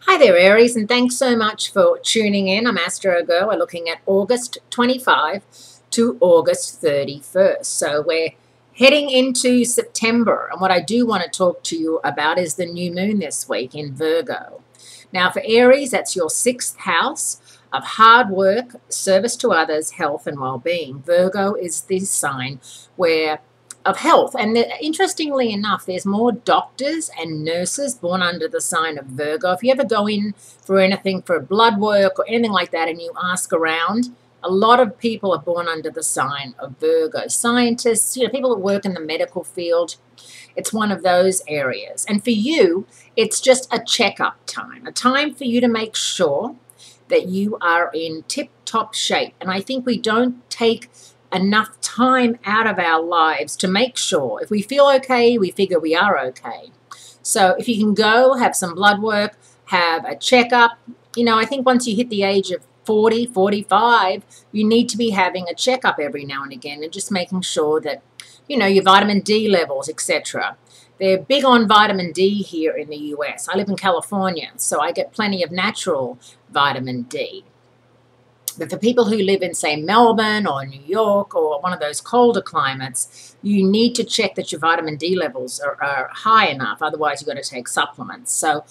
Hi there, Aries, and thanks so much for tuning in. I'm Astrogirl. We're looking at August 25 to August 31st. So we're heading into September, and what I do want to talk to you about is the new moon this week in Virgo. Now, for Aries, that's your sixth house of hard work, service to others, health, and well-being. Virgo is this sign where of health. And interestingly enough, there's more doctors and nurses born under the sign of Virgo. If you ever go in for anything, for blood work or anything like that, and you ask around, a lot of people are born under the sign of Virgo. Scientists, people that work in the medical field, it's one of those areas. And for you, it's just a checkup time, a time for you to make sure that you are in tip-top shape. And I think we don't take enough time out of our lives to make sure if we feel okay, we figure we are okay. So if you can go have some blood work, have a checkup, I think once you hit the age of 40, 45, you need to be having a checkup every now and again and just making sure that, your vitamin D levels, etc. They're big on vitamin D here in the US. I live in California, so I get plenty of natural vitamin D. But for people who live in, say, Melbourne or New York or one of those colder climates, you need to check that your vitamin D levels are high enough. Otherwise, you've got to take supplements. So,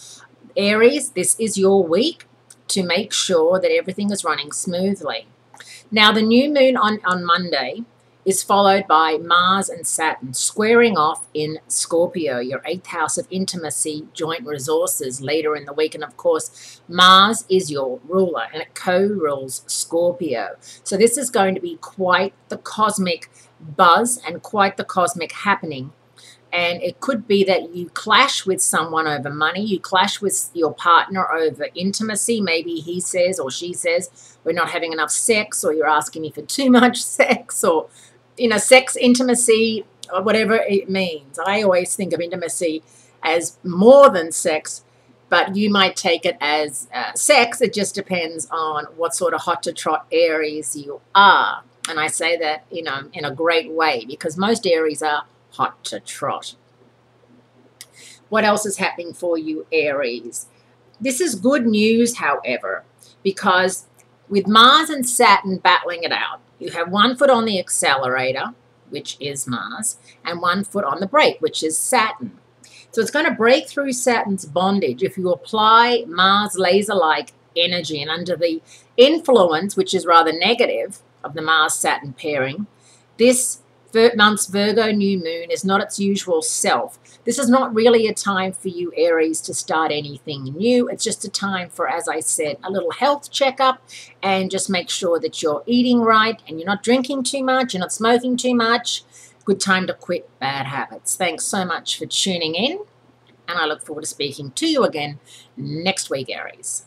Aries, this is your week to make sure that everything is running smoothly. Now, the new moon on Monday is followed by Mars and Saturn squaring off in Scorpio, your eighth house of intimacy, joint resources later in the week. And of course, Mars is your ruler and it co-rules Scorpio. So this is going to be quite the cosmic buzz and quite the cosmic happening. And it could be that you clash with someone over money, you clash with your partner over intimacy. Maybe he says or she says, we're not having enough sex, or you're asking me for too much sex, or sex, intimacy, or whatever it means. I always think of intimacy as more than sex, but you might take it as sex. It just depends on what sort of hot to trot Aries you are. And I say that, in a great way, because most Aries are hot to trot. What else is happening for you, Aries? This is good news, however, because with Mars and Saturn battling it out, you have one foot on the accelerator, which is Mars, and one foot on the brake, which is Saturn. So it's going to break through Saturn's bondage if you apply Mars laser-like energy. And under the influence, which is rather negative, of the Mars-Saturn pairing, this month's Virgo new moon is not its usual self. This is not really a time for you, Aries, to start anything new. It's just a time for, as I said, a little health checkup and just make sure that you're eating right and you're not drinking too much, you're not smoking too much. Good time to quit bad habits. Thanks so much for tuning in, and I look forward to speaking to you again next week, Aries.